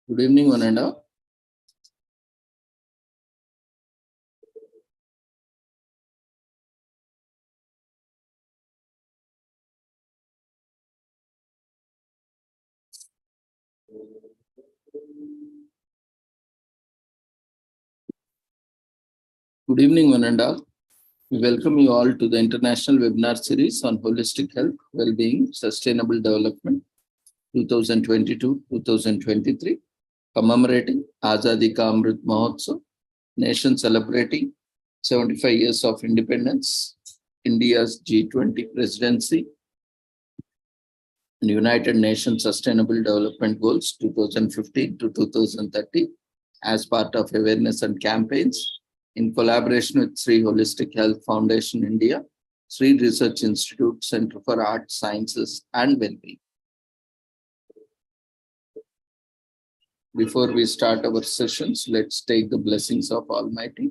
Good evening, one and all. Good evening, one and all. We welcome you all to the international webinar series on holistic health, well-being, sustainable development 2022-2023, commemorating Azadi Ka Amrit Mahotsav, nation celebrating 75 years of independence, India's G20 presidency, and United Nations Sustainable Development Goals 2015 to 2030 as part of awareness and campaigns in collaboration with Sri Holistic Health Foundation India, Sri Research Institute, Center for Arts, Sciences and Wellbeing. Before we start our sessions, let's take the blessings of Almighty.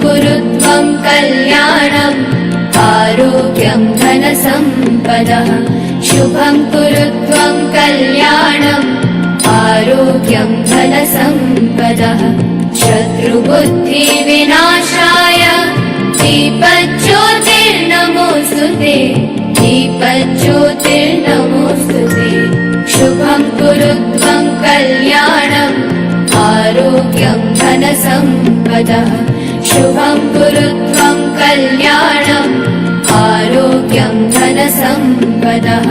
कुरुत्वं कल्याणम् आरोग्यं धनसम्पदः शुभं कुरुत्वं कल्याणम् आरोग्यं धनसम्पदः शत्रुबुद्धिविनाशाय दीपज्योतिर्नमोऽस्तुते दीपज्योतिर्नमोऽस्तुते शुभं कुरुत्वं कल्याणम् आरोग्यं धनसम्पदः शुभं कुरुत्वं कल्याणम् आरोग्यं धनसम्पदः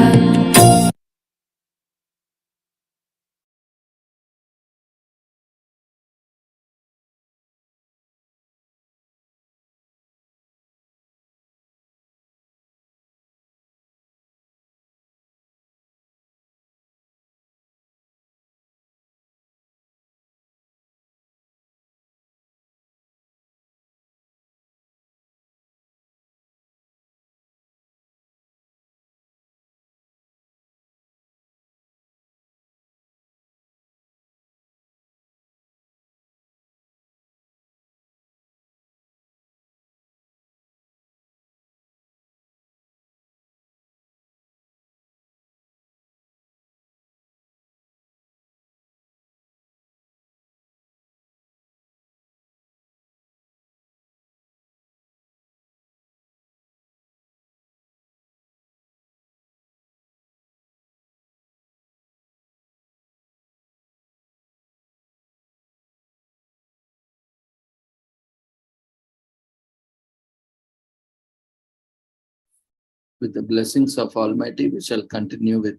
With the blessings of Almighty, we shall continue with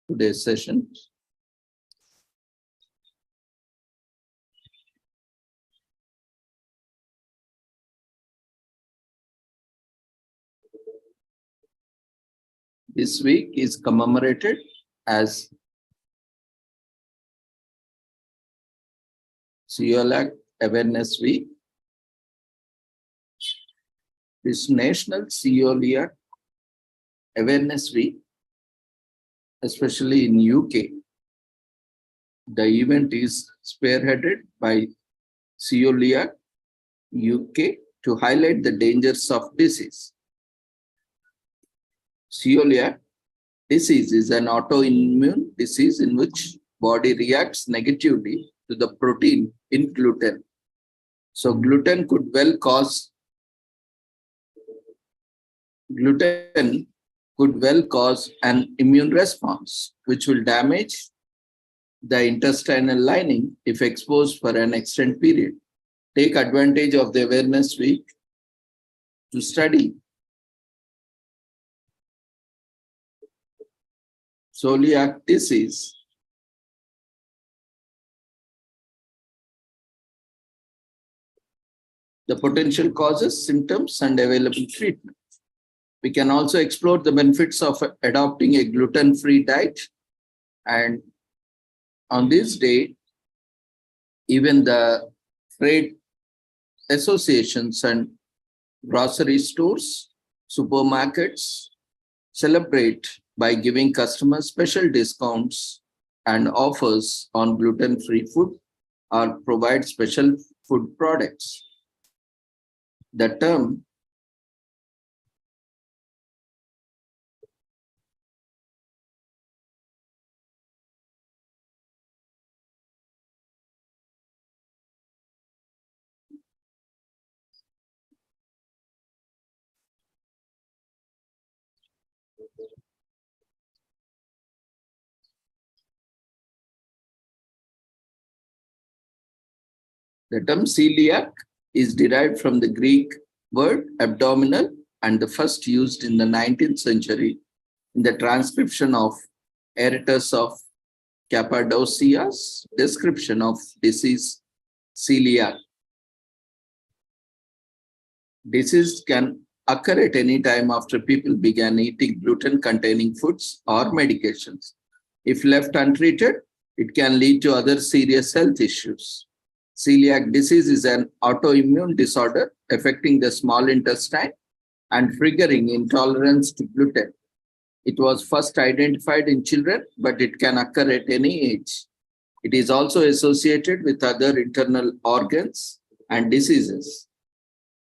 today's session. This week is commemorated as Celiac Awareness Week. This National Celiac Awareness Week, especially in UK, the event is spearheaded by Celiac UK to highlight the dangers of disease. Celiac disease is an autoimmune disease in which body reacts negatively to the protein in gluten. So gluten could well cause an immune response, which will damage the intestinal lining if exposed for an extended period. Take advantage of the Awareness Week to study celiac disease, the potential causes, symptoms, and available treatment. We can also explore the benefits of adopting a gluten-free diet. And on this day, even the trade associations and grocery stores, supermarkets celebrate by giving customers special discounts and offers on gluten-free food or provide special food products. The term The term celiac is derived from the Greek word abdominal and the first used in the 19th century in the transcription of Aratus of Cappadocia's description of disease celiac. Disease can occur at any time after people began eating gluten-containing foods or medications. If left untreated, it can lead to other serious health issues. Celiac disease is an autoimmune disorder affecting the small intestine and triggering intolerance to gluten. It was first identified in children, but it can occur at any age. It is also associated with other internal organs and diseases.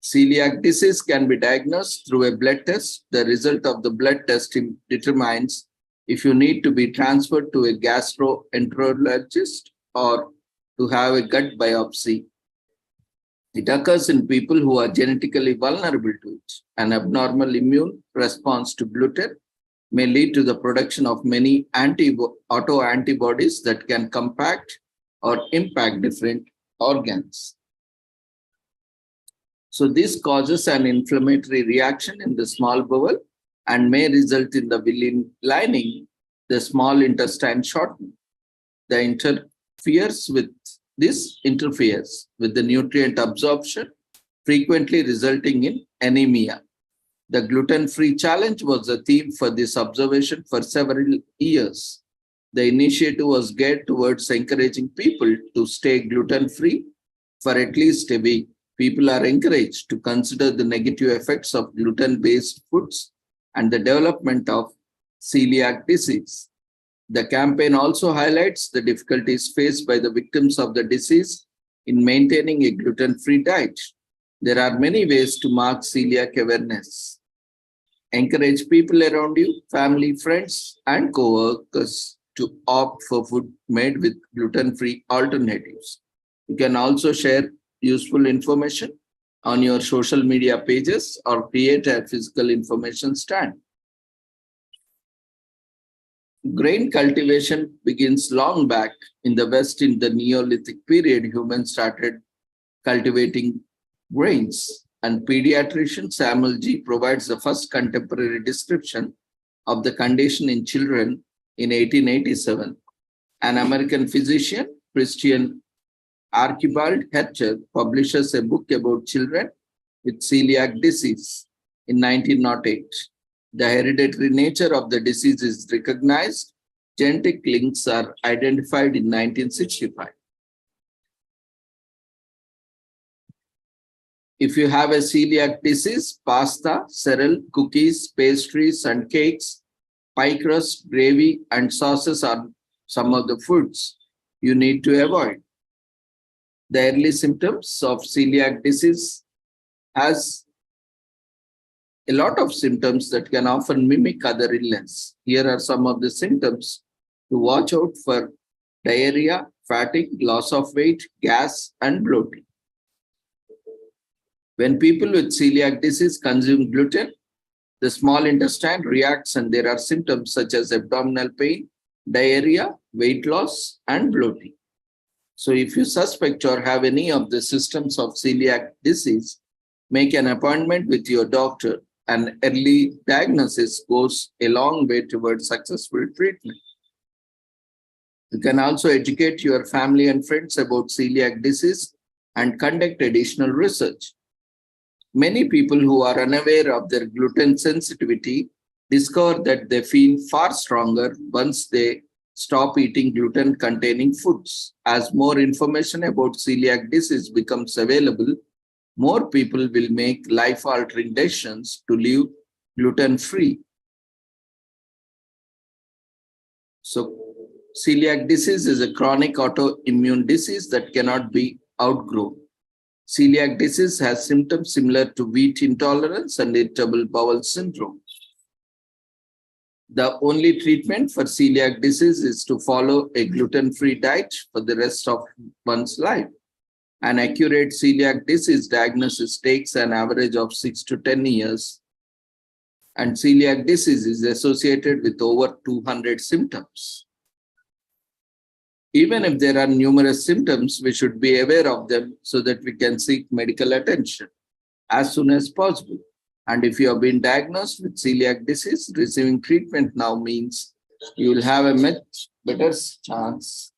Celiac disease can be diagnosed through a blood test. The result of the blood test determines if you need to be transferred to a gastroenterologist or to have a gut biopsy. It occurs in people who are genetically vulnerable to it. An abnormal immune response to gluten may lead to the production of many autoantibodies that can compact or impact different organs. So this causes an inflammatory reaction in the small bowel and may result in the villi lining, the small intestine shortening. This interferes with the nutrient absorption, frequently resulting in anemia. The gluten-free challenge was a theme for this observation for several years. The initiative was geared towards encouraging people to stay gluten-free for at least a week. People are encouraged to consider the negative effects of gluten-based foods and the development of celiac disease. The campaign also highlights the difficulties faced by the victims of the disease in maintaining a gluten-free diet. There are many ways to mark celiac awareness. Encourage people around you, family, friends, and co-workers to opt for food made with gluten-free alternatives. You can also share useful information on your social media pages or create a physical information stand. Grain cultivation begins long back in the West. In the Neolithic period, humans started cultivating grains, and pediatrician Samuel G. provides the first contemporary description of the condition in children in 1887. An American physician, Christian Archibald Hatcher, publishes a book about children with celiac disease in 1908. The hereditary nature of the disease is recognized. Genetic links are identified in 1965. If you have a celiac disease, pasta, cereal, cookies, pastries, and cakes, pie crust, gravy, and sauces are some of the foods you need to avoid. The early symptoms of celiac disease has a lot of symptoms that can often mimic other illness. Here are some of the symptoms to watch out for: diarrhea, fatigue, loss of weight, gas, and bloating. When people with celiac disease consume gluten, the small intestine reacts and there are symptoms such as abdominal pain, diarrhea, weight loss, and bloating. So if you suspect or have any of the symptoms of celiac disease, make an appointment with your doctor. An early diagnosis goes a long way towards successful treatment. You can also educate your family and friends about celiac disease and conduct additional research. Many people who are unaware of their gluten sensitivity discover that they feel far stronger once they stop eating gluten containing foods. As more information about celiac disease becomes available, more people will make life altering decisions to live gluten free. So, celiac disease is a chronic autoimmune disease that cannot be outgrown. Celiac disease has symptoms similar to wheat intolerance and irritable bowel syndrome. The only treatment for celiac disease is to follow a gluten-free diet for the rest of one's life. An accurate celiac disease diagnosis takes an average of 6 to 10 years, and celiac disease is associated with over 200 symptoms. Even if there are numerous symptoms, we should be aware of them so that we can seek medical attention as soon as possible. And if you have been diagnosed with celiac disease, receiving treatment now means you will have a much better chance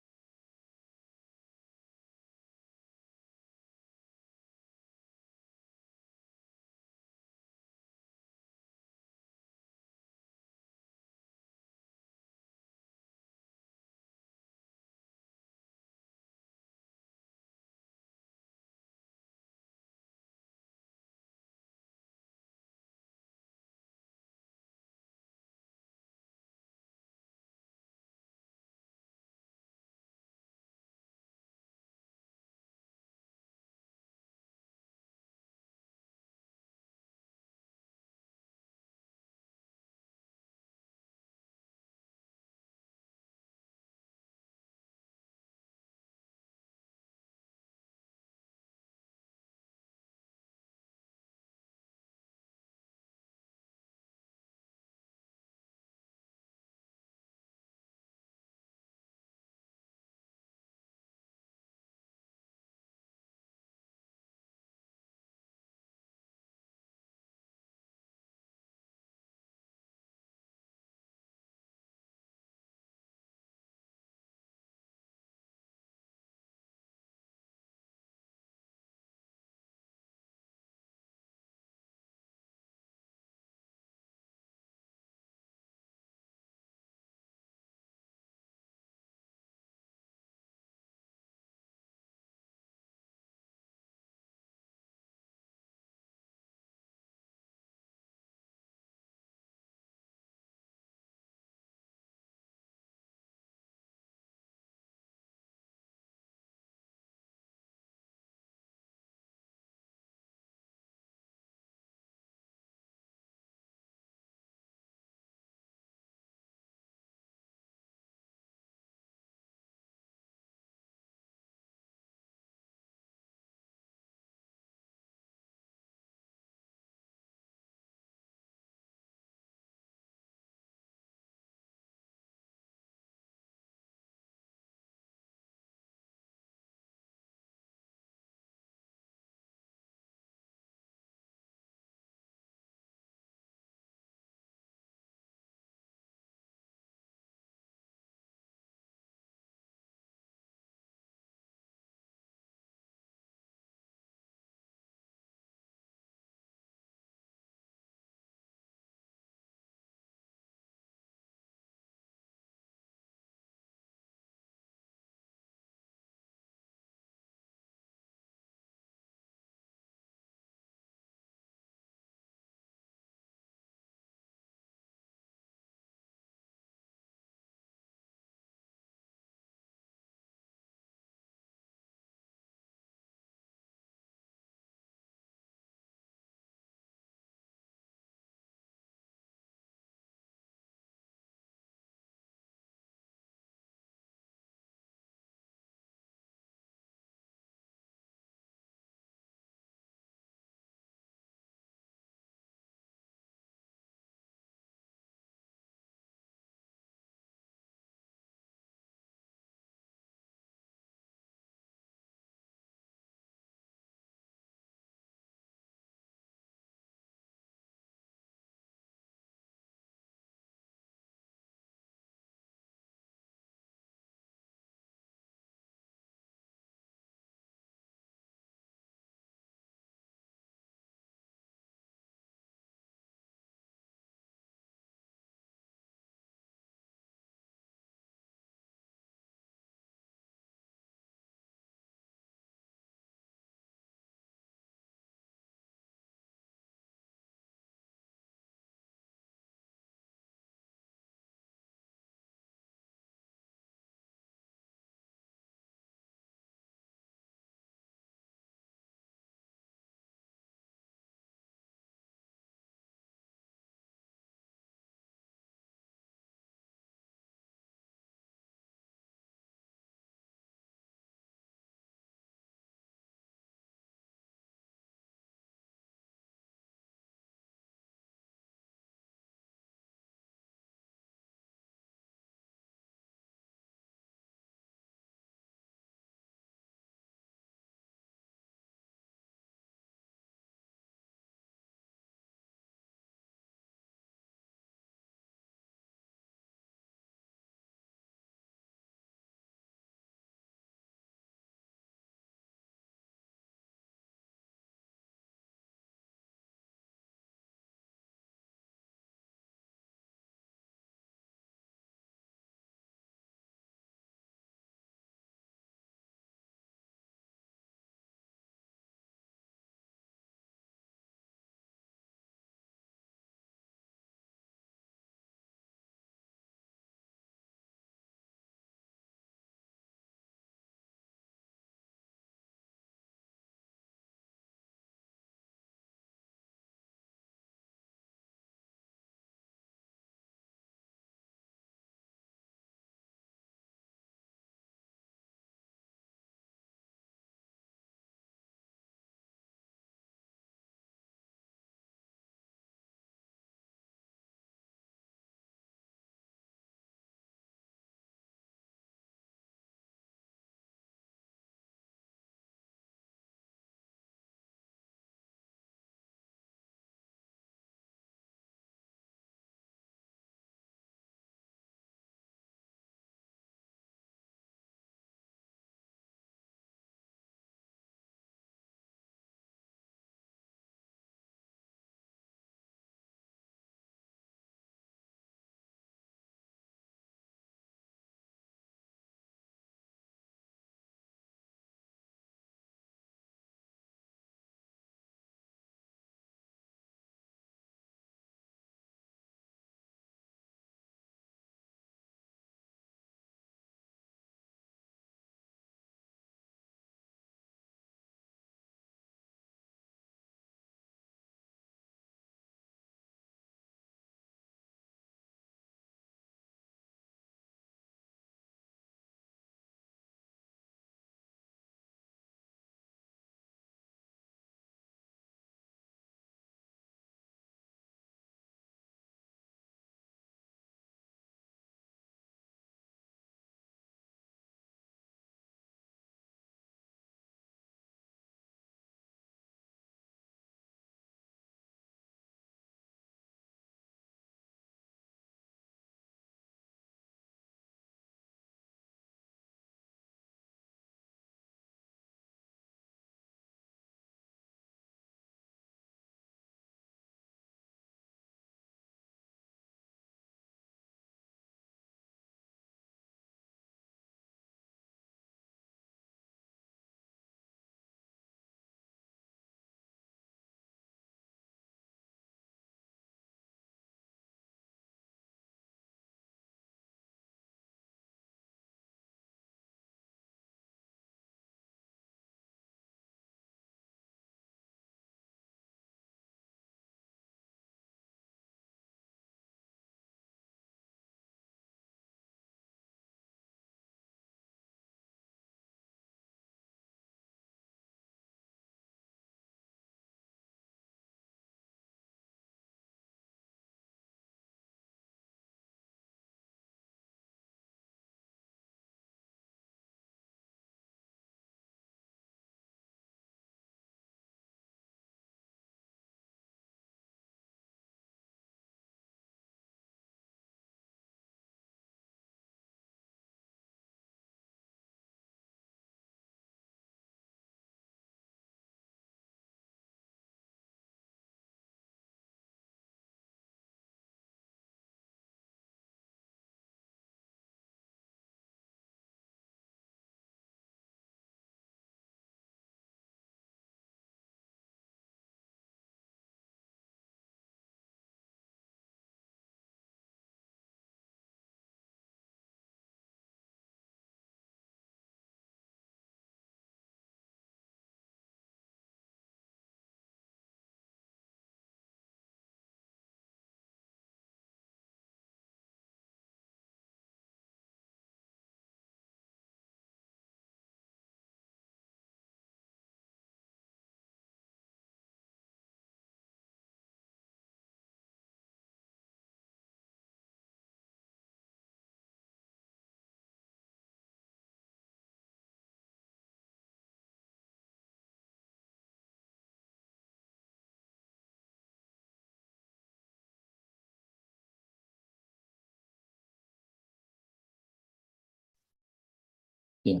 Yeah.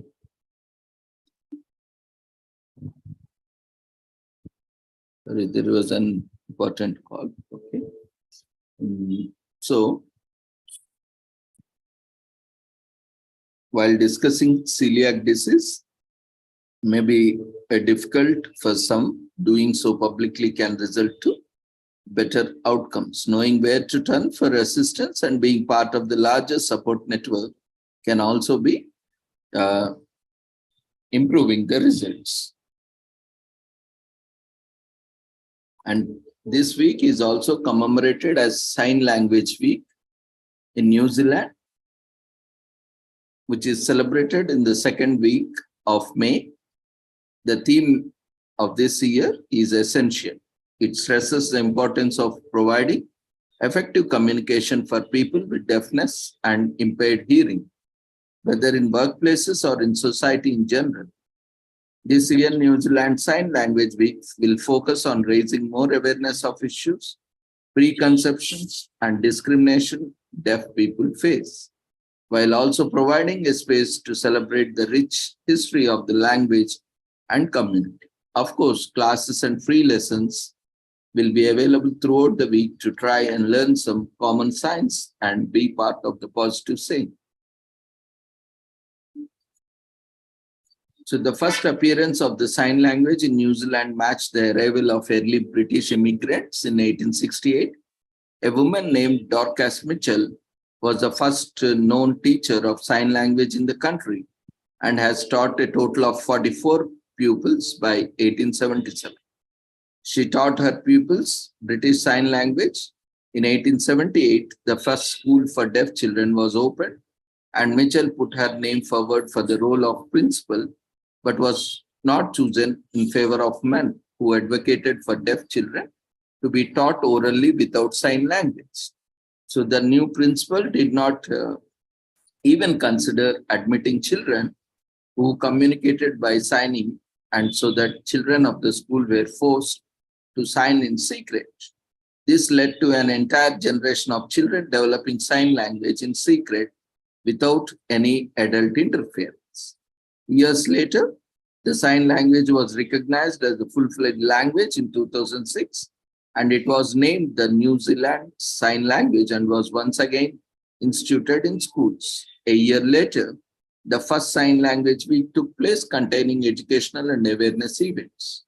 Sorry, there was an important call. Okay. So, while discussing celiac disease, may be difficult for some, doing so publicly can result to better outcomes. Knowing where to turn for assistance and being part of the larger support network can also be uh, improving the results. And this week is also commemorated as Sign Language Week in New Zealand, which is celebrated in the second week of May. The theme of this year is essential. It stresses the importance of providing effective communication for people with deafness and impaired hearing, whether in workplaces or in society in general. This year, New Zealand Sign Language Week will focus on raising more awareness of issues, preconceptions, and discrimination deaf people face, while also providing a space to celebrate the rich history of the language and community. Of course, classes and free lessons will be available throughout the week to try and learn some common signs and be part of the positive saying. So the first appearance of the sign language in New Zealand matched the arrival of early British immigrants in 1868. A woman named Dorcas Mitchell was the first known teacher of sign language in the country and has taught a total of 44 pupils by 1877. She taught her pupils British Sign Language. In 1878, the first school for deaf children was opened, and Mitchell put her name forward for the role of principal, but was not chosen in favor of men who advocated for deaf children to be taught orally without sign language. So the new principal did not even consider admitting children who communicated by signing, and so that children of the school were forced to sign in secret. This led to an entire generation of children developing sign language in secret without any adult interference. Years later, the sign language was recognized as a full-fledged language in 2006, and it was named the New Zealand Sign Language and was once again instituted in schools. A year later, the first Sign Language Week took place, containing educational and awareness events.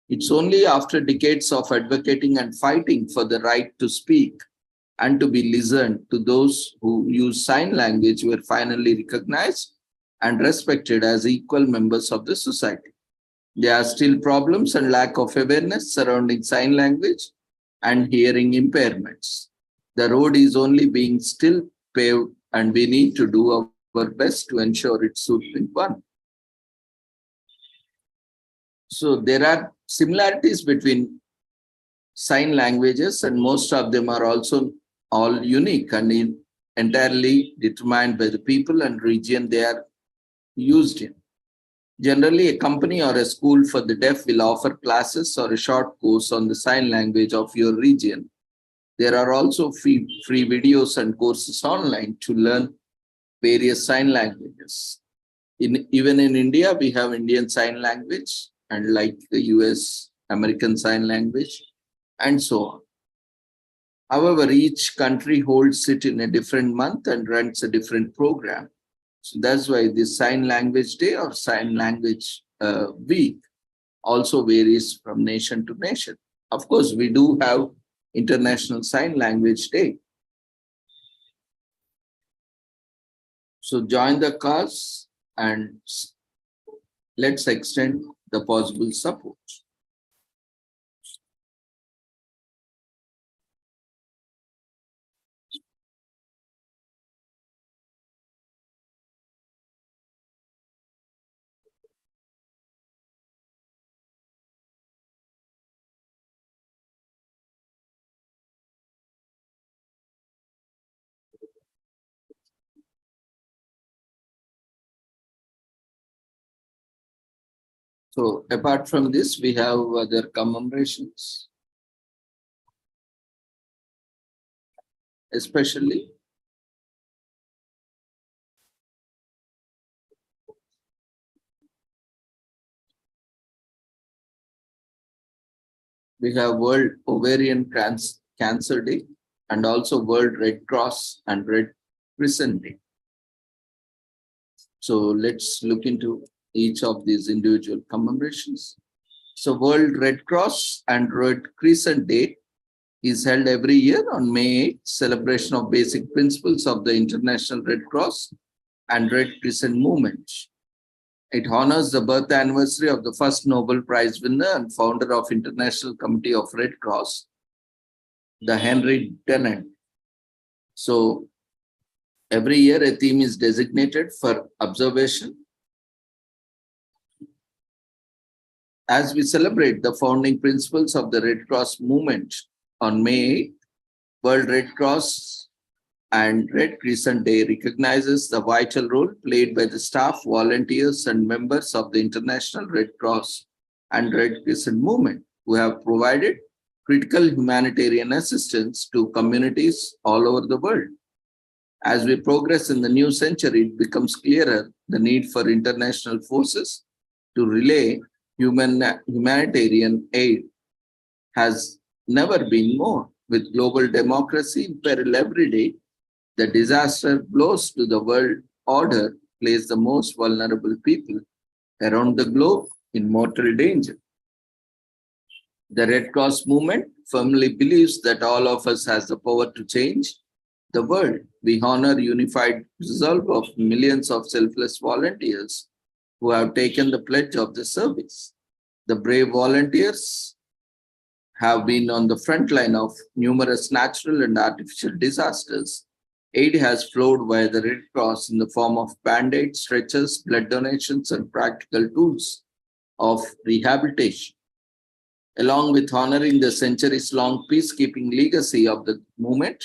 It's only after decades of advocating and fighting for the right to speak and to be listened to, those who use sign language were finally recognized and respected as equal members of the society. There are still problems and lack of awareness surrounding sign language and hearing impairments. The road is only being still paved, and we need to do our best to ensure it's smooth one. So there are similarities between sign languages, and most of them are also all unique and entirely determined by the people and region they are used in. Generally, a company or a school for the deaf will offer classes or a short course on the sign language of your region. There are also free videos and courses online to learn various sign languages. Even in India, we have Indian Sign Language, and like the US, American Sign Language, and so on. However, each country holds it in a different month and runs a different program. So that's why this Sign Language Day or Sign Language Week also varies from nation to nation. Of course, we do have International Sign Language Day. So join the cause and let's extend the possible support. So apart from this, we have other commemorations, especially we have World Ovarian Cancer Day and also World Red Cross and Red Crescent Day. So let's look into each of these individual commemorations. So World Red Cross and Red Crescent Day is held every year on May 8th, celebration of basic principles of the International Red Cross and Red Crescent movement. It honors the birth anniversary of the first Nobel Prize winner and founder of International Committee of Red Cross, the Henry Dunant. So every year a theme is designated for observation. As we celebrate the founding principles of the Red Cross movement on May 8th, World Red Cross and Red Crescent Day recognizes the vital role played by the staff, volunteers, and members of the International Red Cross and Red Crescent movement, who have provided critical humanitarian assistance to communities all over the world. As we progress in the new century, it becomes clearer the need for international forces to relay humanitarian aid has never been more. With global democracy in peril every day, the disaster blows to the world order place the most vulnerable people around the globe in mortal danger. The Red Cross movement firmly believes that all of us has the power to change the world. We honor unified resolve of millions of selfless volunteers who have taken the pledge of the service. The brave volunteers have been on the front line of numerous natural and artificial disasters. Aid has flowed via the Red Cross in the form of band-aids, stretchers, blood donations, and practical tools of rehabilitation. Along with honoring the centuries-long peacekeeping legacy of the movement,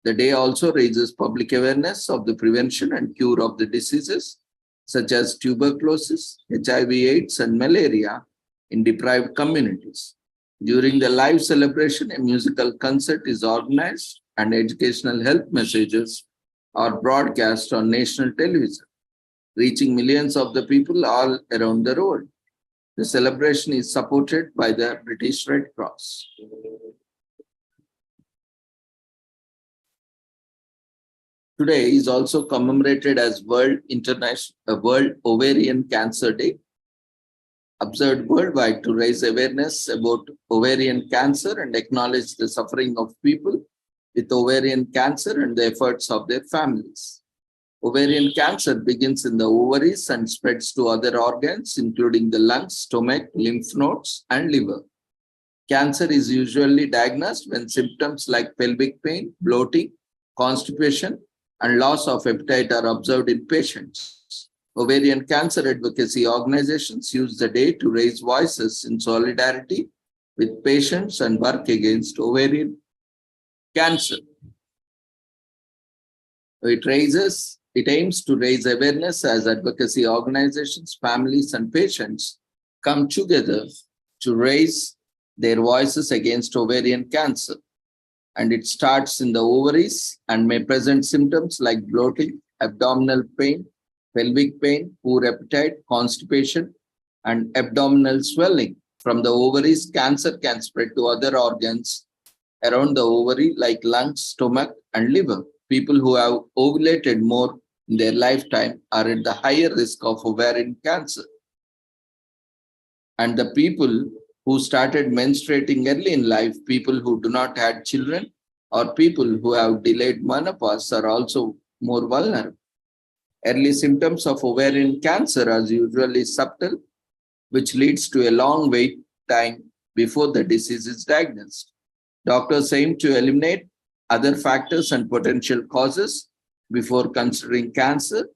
the day also raises public awareness of the prevention and cure of the diseases such as tuberculosis, HIV/AIDS, and malaria in deprived communities. During the live celebration, a musical concert is organized and educational health messages are broadcast on national television, reaching millions of the people all around the world. The celebration is supported by the British Red Cross. Today is also commemorated as World Ovarian Cancer Day, observed worldwide to raise awareness about ovarian cancer and acknowledge the suffering of people with ovarian cancer and the efforts of their families. Ovarian cancer begins in the ovaries and spreads to other organs, including the lungs, stomach, lymph nodes, and liver. Cancer is usually diagnosed when symptoms like pelvic pain, bloating, constipation, and loss of appetite are observed in patients. Ovarian cancer advocacy organizations use the day to raise voices in solidarity with patients and work against ovarian cancer. It aims to raise awareness as advocacy organizations, families, and patients come together to raise their voices against ovarian cancer. And it starts in the ovaries and may present symptoms like bloating, abdominal pain, pelvic pain, poor appetite, constipation, and abdominal swelling. From the ovaries, cancer can spread to other organs around the ovary like lungs, stomach, and liver. People who have ovulated more in their lifetime are at the higher risk of ovarian cancer. And the people who started menstruating early in life, people who do not have children, or people who have delayed menopause are also more vulnerable. Early symptoms of ovarian cancer are usually subtle, which leads to a long wait time before the disease is diagnosed. Doctors aim to eliminate other factors and potential causes before considering cancer,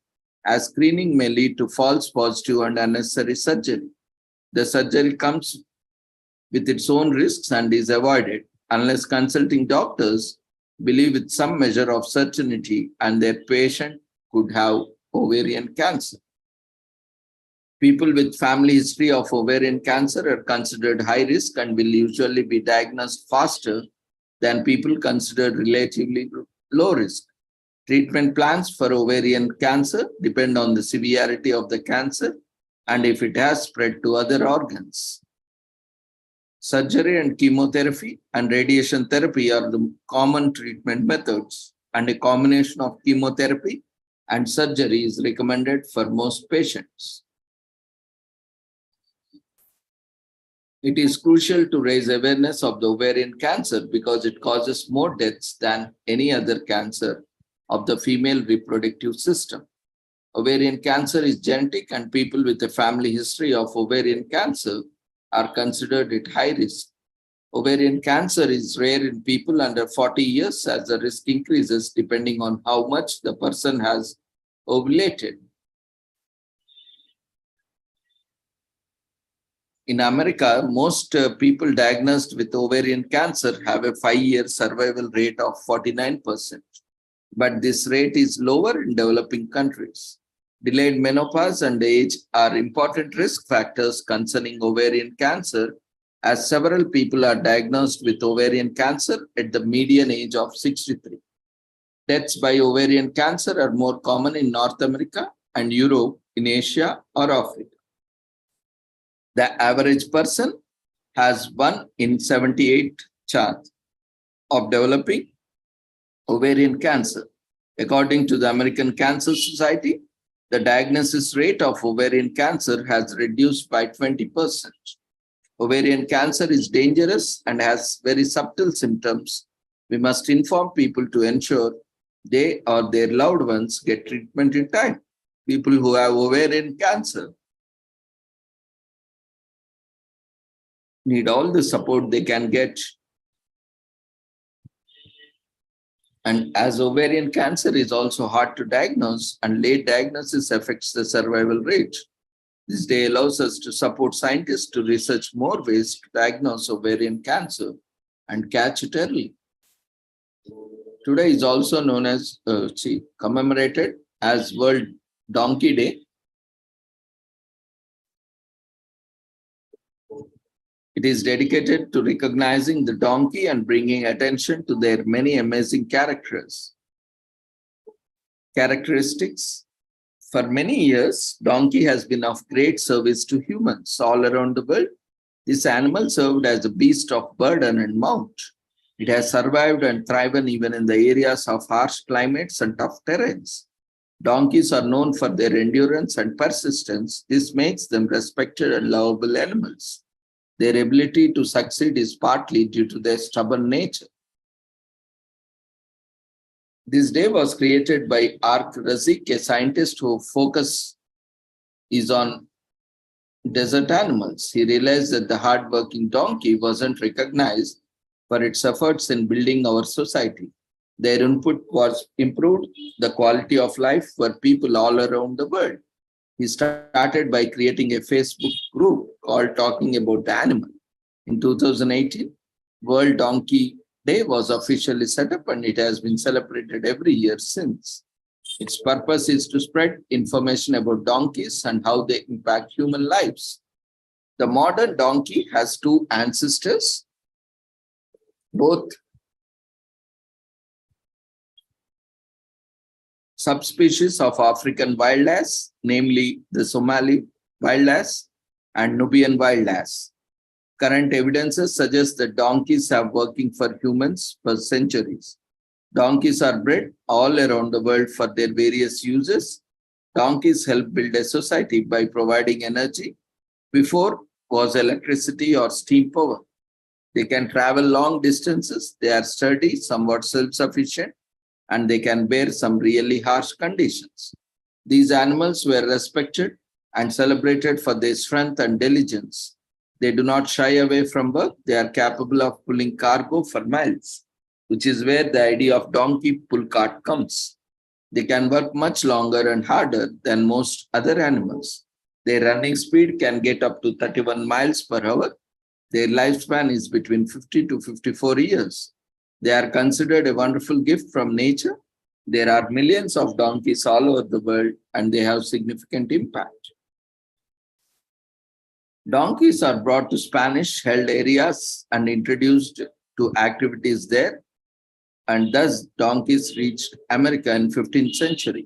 as screening may lead to false positive and unnecessary surgery. The surgery comes with its own risks and is avoided unless consulting doctors believe with some measure of certainty and their patient could have ovarian cancer. People with family history of ovarian cancer are considered high risk and will usually be diagnosed faster than people considered relatively low risk. Treatment plans for ovarian cancer depend on the severity of the cancer and if it has spread to other organs. Surgery and chemotherapy and radiation therapy are the common treatment methods, and a combination of chemotherapy and surgery is recommended for most patients. It is crucial to raise awareness of the ovarian cancer because it causes more deaths than any other cancer of the female reproductive system. Ovarian cancer is genetic, and people with a family history of ovarian cancer are considered at high risk. Ovarian cancer is rare in people under 40 years as the risk increases depending on how much the person has ovulated. In America, most people diagnosed with ovarian cancer have a 5-year survival rate of 49%, but this rate is lower in developing countries. Delayed menopause and age are important risk factors concerning ovarian cancer, as several people are diagnosed with ovarian cancer at the median age of 63. Deaths by ovarian cancer are more common in North America and Europe, in Asia or Africa. The average person has 1 in 78 chance of developing ovarian cancer. According to the American Cancer Society, the diagnosis rate of ovarian cancer has reduced by 20%. Ovarian cancer is dangerous and has very subtle symptoms. We must inform people to ensure they or their loved ones get treatment in time. People who have ovarian cancer need all the support they can get. And as ovarian cancer is also hard to diagnose, and late diagnosis affects the survival rate. This day allows us to support scientists to research more ways to diagnose ovarian cancer and catch it early. Today is also known as, commemorated as World Donkey Day. It is dedicated to recognizing the donkey and bringing attention to their many amazing characteristics. For many years, donkey has been of great service to humans all around the world. This animal served as a beast of burden and mount. It has survived and thriven even in the areas of harsh climates and tough terrains. Donkeys are known for their endurance and persistence. This makes them respected and lovable animals. Their ability to succeed is partly due to their stubborn nature. This day was created by Ark Razik, a scientist whose focus is on desert animals. He realized that the hardworking donkey wasn't recognized for its efforts in building our society. Their input was improved the quality of life for people all around the world. He started by creating a Facebook group called Talking About the Animal. In 2018, World Donkey Day was officially set up, and it has been celebrated every year since. Its purpose is to spread information about donkeys and how they impact human lives. The modern donkey has two ancestors, both subspecies of African wild ass, namely the Somali wild ass and Nubian wild ass. Current evidences suggest that donkeys have working for humans for centuries. Donkeys are bred all around the world for their various uses. Donkeys help build a society by providing energy. Before was electricity or steam power. They can travel long distances. They are sturdy, somewhat self-sufficient, and they can bear some really harsh conditions. These animals were respected and celebrated for their strength and diligence. They do not shy away from work. They are capable of pulling cargo for miles, which is where the idea of donkey pull cart comes. They can work much longer and harder than most other animals. Their running speed can get up to 31 miles per hour. Their lifespan is between 50 to 54 years. They are considered a wonderful gift from nature. There are millions of donkeys all over the world, and they have significant impact. Donkeys are brought to Spanish-held areas and introduced to activities there, and thus donkeys reached America in 15th century.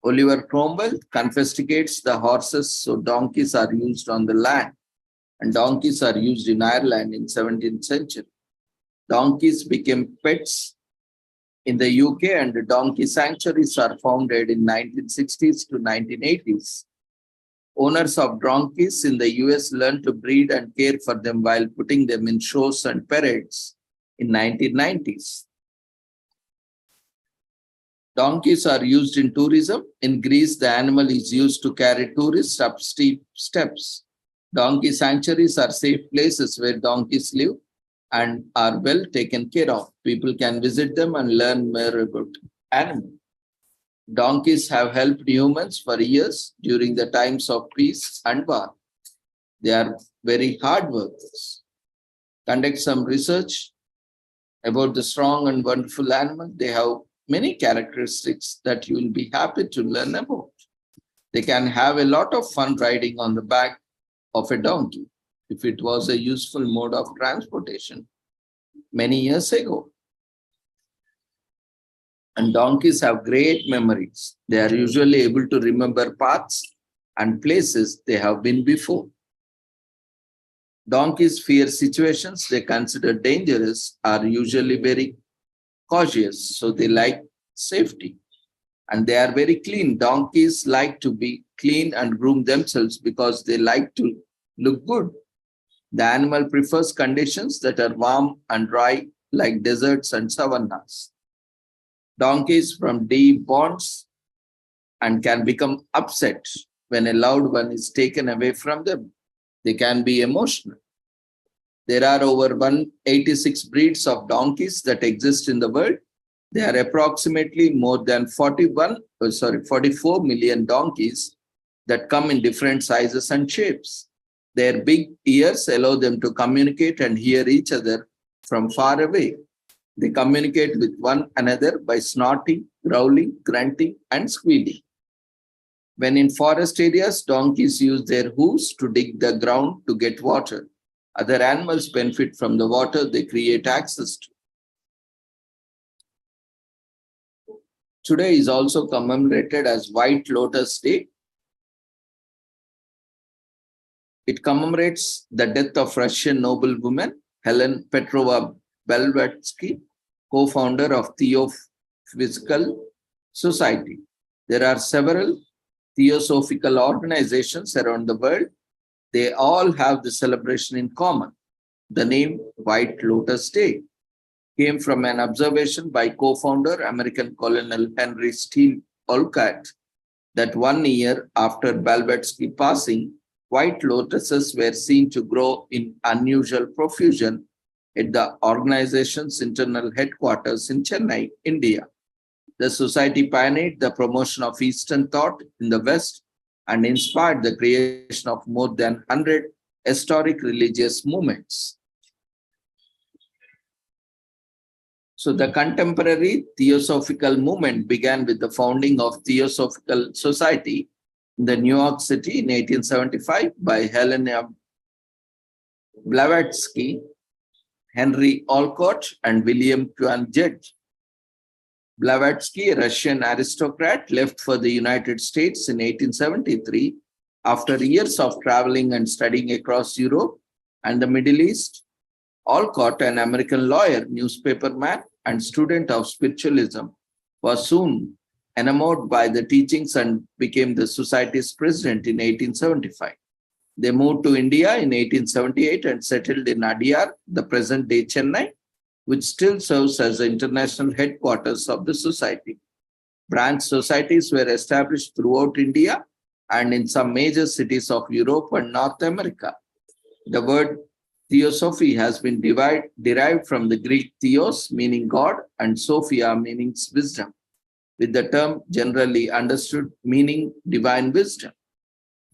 Oliver Cromwell confiscates the horses, so donkeys are used on the land. and donkeys are used in Ireland in 17th century. Donkeys became pets in the UK, and the donkey sanctuaries are founded in 1960s to 1980s. Owners of donkeys in the US learned to breed and care for them while putting them in shows and parades in 1990s. Donkeys are used in tourism. In Greece, the animal is used to carry tourists up steep steps. Donkey sanctuaries are safe places where donkeys live and are well taken care of. People can visit them and learn more about animals. Donkeys have helped humans for years during the times of peace and war. They are very hard workers. Conduct some research about the strong and wonderful animal. They have many characteristics that you will be happy to learn about. They can have a lot of fun riding on the back of a donkey if it was a useful mode of transportation many years ago. And donkeys have great memories. They are usually able to remember paths and places they have been before. Donkeys fear situations they consider dangerous, are usually very cautious, so they like safety. And they are very clean. Donkeys like to be clean and groom themselves because they like to look good. The animal prefers conditions that are warm and dry, like deserts and savannas. Donkeys from deep bonds and can become upset when a loved one is taken away from them. They can be emotional. There are over 186 breeds of donkeys that exist in the world. There are approximately more than 44 million donkeys that come in different sizes and shapes. Their big ears allow them to communicate and hear each other from far away. They communicate with one another by snorting, growling, grunting, and squealing. When in forest areas, donkeys use their hooves to dig the ground to get water. Other animals benefit from the water they create access to. Today is also commemorated as White Lotus Day. It commemorates the death of Russian noblewoman Helen Petrova Blavatsky, co-founder of Theosophical Society. There are several theosophical organizations around the world. They all have the celebration in common. The name White Lotus Day came from an observation by co-founder American Colonel Henry Steele Olcott that 1 year after Blavatsky passing, white lotuses were seen to grow in unusual profusion at the organization's internal headquarters in Chennai, India. The society pioneered the promotion of Eastern thought in the West and inspired the creation of more than 100 historic religious movements. So the contemporary Theosophical movement began with the founding of Theosophical Society in the New York City in 1875 by Helena Blavatsky, Henry Olcott, and William Quan Judge. Blavatsky, a Russian aristocrat, left for the United States in 1873 after years of traveling and studying across Europe and the Middle East. Olcott, an American lawyer, newspaperman, and student of spiritualism, was soon enamored by the teachings and became the society's president in 1875. They moved to India in 1878 and settled in Adyar, the present-day Chennai, which still serves as the international headquarters of the society. Branch societies were established throughout India and in some major cities of Europe and North America. The word Theosophy has been derived from the Greek theos, meaning God, and Sophia, meaning wisdom, with the term generally understood meaning divine wisdom.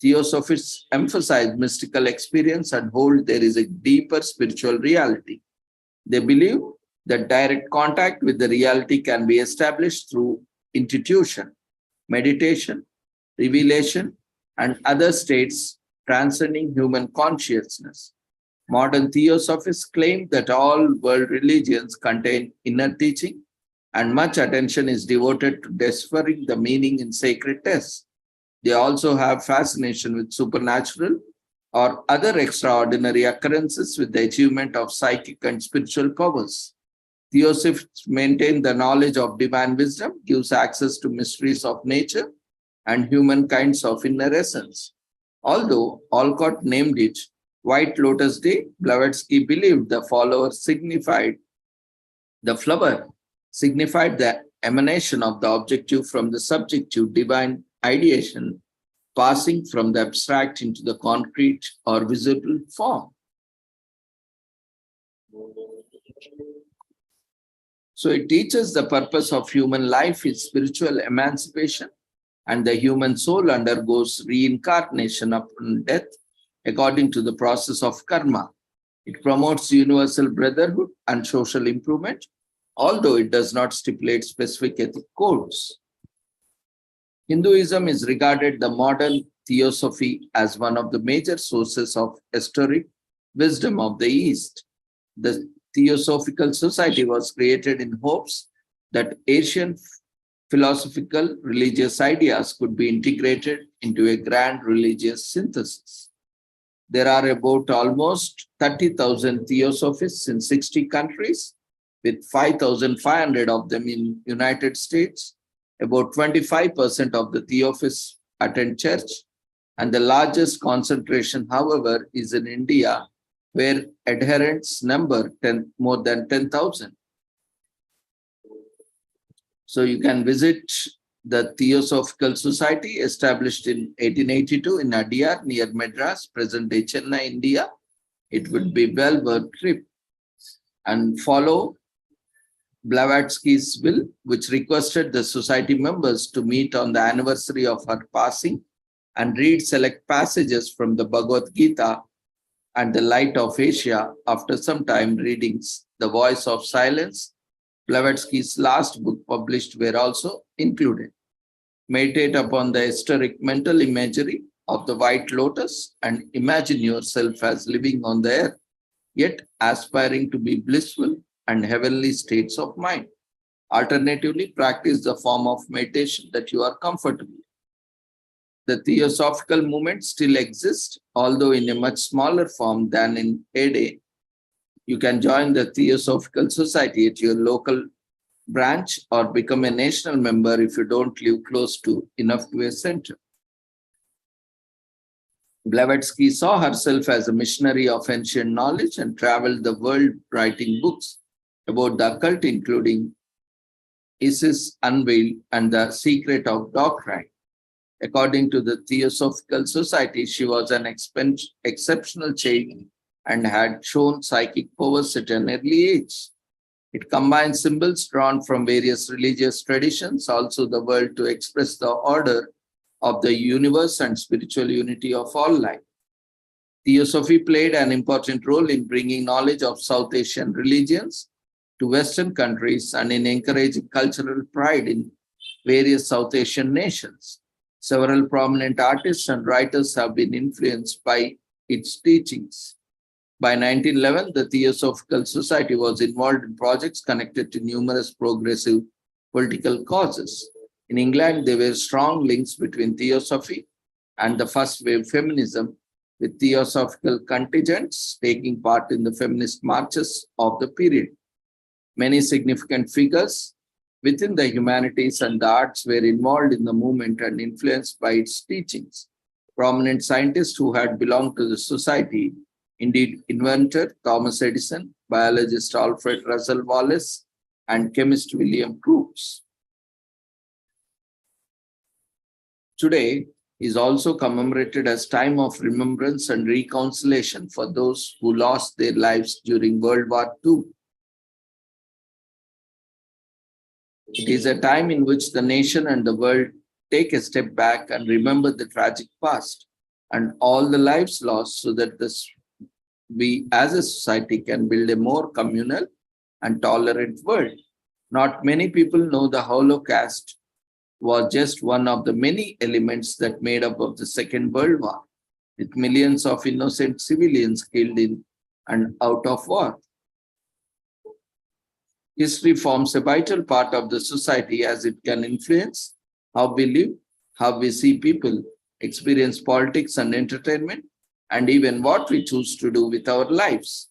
Theosophists emphasize mystical experience and hold there is a deeper spiritual reality. They believe that direct contact with the reality can be established through intuition, meditation, revelation, and other states transcending human consciousness. Modern Theosophists claim that all world religions contain inner teaching, and much attention is devoted to deciphering the meaning in sacred texts. They also have fascination with supernatural or other extraordinary occurrences with the achievement of psychic and spiritual powers. Theosophists maintain the knowledge of divine wisdom gives access to mysteries of nature and humankind's of inner essence. Although Alcott named it White Lotus Day, Blavatsky believed the flower signified the emanation of the objective from the subjective divine ideation, passing from the abstract into the concrete or visible form. So it teaches the purpose of human life is spiritual emancipation, and the human soul undergoes reincarnation upon death according to the process of karma. It promotes universal brotherhood and social improvement, although it does not stipulate specific ethic codes. Hinduism is regarded the modern theosophy as one of the major sources of historic wisdom of the East. The Theosophical Society was created in hopes that Asian philosophical religious ideas could be integrated into a grand religious synthesis. There are about almost 30,000 theosophists in 60 countries, with 5,500 of them in United States. About 25% of the theosophists attend church, and the largest concentration, however, is in India, where adherents number more than 10,000. So you can visit the Theosophical Society established in 1882 in Adyar near Madras, present-day Chennai, India. It would be well worth trip. And follow Blavatsky's will, which requested the society members to meet on the anniversary of her passing and read select passages from the Bhagavad Gita and the Light of Asia. After some time readings, The Voice of Silence, Blavatsky's last book published, were also included. Meditate upon the historic mental imagery of the white lotus and imagine yourself as living on the earth, yet aspiring to be blissful and heavenly states of mind. Alternatively, practice the form of meditation that you are comfortable with. The theosophical movement still exists, although in a much smaller form than in heyday. You can join the Theosophical Society at your local branch or become a national member if you don't live close enough to a center. Blavatsky saw herself as a missionary of ancient knowledge and traveled the world writing books about the occult, including Isis Unveiled and The Secret of Doctrine. According to the Theosophical Society, she was an exceptional child and had shown psychic powers at an early age. It combines symbols drawn from various religious traditions, also the world, to express the order of the universe and spiritual unity of all life. Theosophy played an important role in bringing knowledge of South Asian religions to Western countries and in encouraging cultural pride in various South Asian nations. Several prominent artists and writers have been influenced by its teachings. By 1911, the Theosophical Society was involved in projects connected to numerous progressive political causes. In England, there were strong links between Theosophy and the first wave feminism, with Theosophical contingents taking part in the feminist marches of the period. Many significant figures within the humanities and the arts were involved in the movement and influenced by its teachings. Prominent scientists who had belonged to the society, indeed inventor Thomas Edison, biologist Alfred Russel Wallace, and chemist William Crookes. Today is also commemorated as time of remembrance and reconciliation for those who lost their lives during World War II. It is a time in which the nation and the world take a step back and remember the tragic past and all the lives lost, so that we as a society can build a more communal and tolerant world. Not many people know the Holocaust was just one of the many elements that made up of the Second World War, with millions of innocent civilians killed in and out of war. History forms a vital part of the society as it can influence how we live, how we see people, experience politics and entertainment, and even what we choose to do with our lives.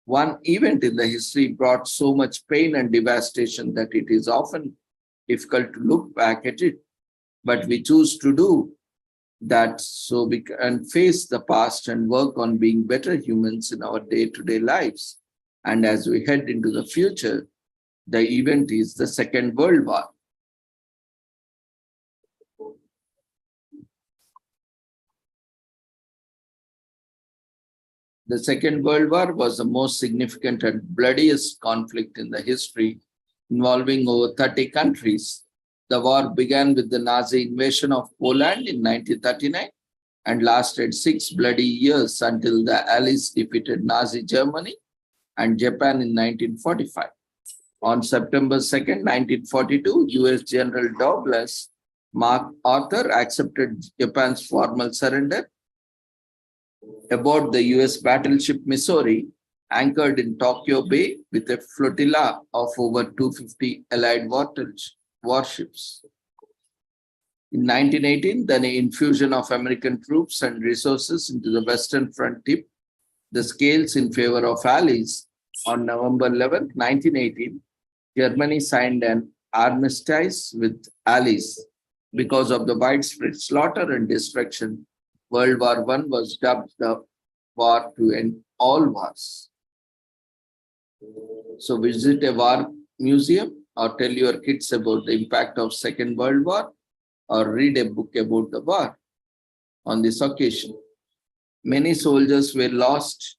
One event in the history brought so much pain and devastation that it is often difficult to look back at it, but we choose to do that so we can face the past and work on being better humans in our day-to-day lives. And as we head into the future, the event is the Second World War. The Second World War was the most significant and bloodiest conflict in the history, involving over 30 countries. The war began with the Nazi invasion of Poland in 1939 and lasted 6 bloody years until the Allies defeated Nazi Germany and Japan in 1945. On September 2nd, 1942, US General Douglas MacArthur accepted Japan's formal surrender aboard the US battleship Missouri, anchored in Tokyo Bay with a flotilla of over 250 Allied warships. In 1918, the infusion of American troops and resources into the Western Front tipped the scales in favor of Allies. On November 11, 1918, Germany signed an armistice with Allies. Because of the widespread slaughter and destruction, World War I was dubbed the war to end all wars. So visit a war museum or tell your kids about the impact of Second World War or read a book about the war on this occasion. Many soldiers were lost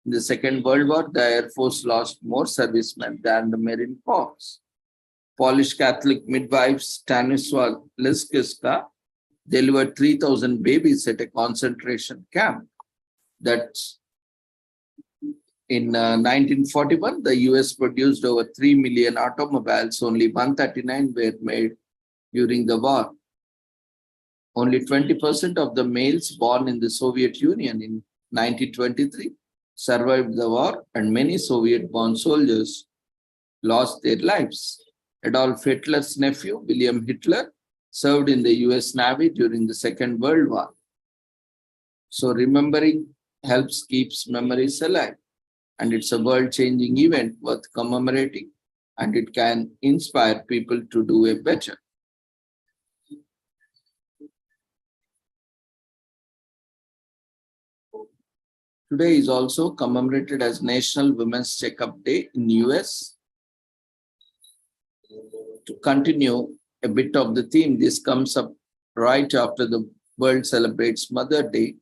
in the Second World War. The Air Force lost more servicemen than the Marine Corps. Polish Catholic midwife Stanisław Leszczyńska delivered 3,000 babies at a concentration camp. That's in 1941, the US produced over 3 million automobiles. Only 139 were made during the war. Only 20% of the males born in the Soviet Union in 1923 survived the war, and many Soviet-born soldiers lost their lives. Adolf Hitler's nephew, William Hitler, served in the US Navy during the Second World War. So remembering helps keeps memories alive, and it's a world-changing event worth commemorating, and it can inspire people to do a better. Today is also commemorated as National Women's Checkup Day in US. To continue a bit of the theme, this comes up right after the world celebrates Mother's Day.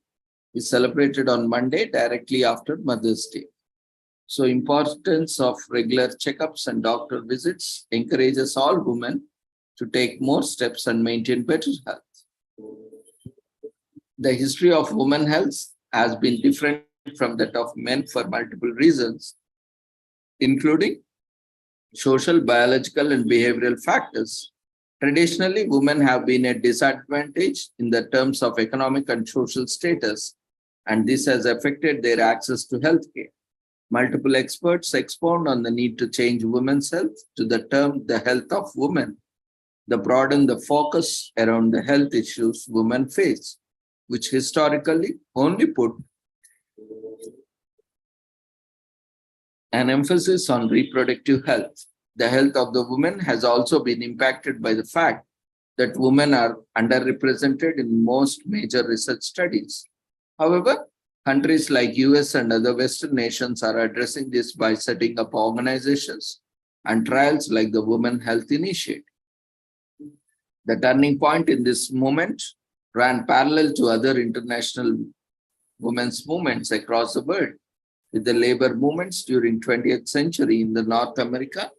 Is celebrated on Monday, directly after Mother's Day. So importance of regular checkups and doctor visits encourages all women to take more steps and maintain better health. The history of women's health has been different from that of men for multiple reasons, including social, biological, and behavioral factors. Traditionally, women have been at disadvantage in the terms of economic and social status, and this has affected their access to healthcare. Multiple experts expound on the need to change women's health to the term the health of women, to broaden the focus around the health issues women face, which historically only put an emphasis on reproductive health. The health of the woman has also been impacted by the fact that women are underrepresented in most major research studies. However, countries like US and other Western nations are addressing this by setting up organizations and trials like the Women Health Initiative. The turning point in this movement ran parallel to other international women's movements across the world, with the labor movements during 20th century in the North America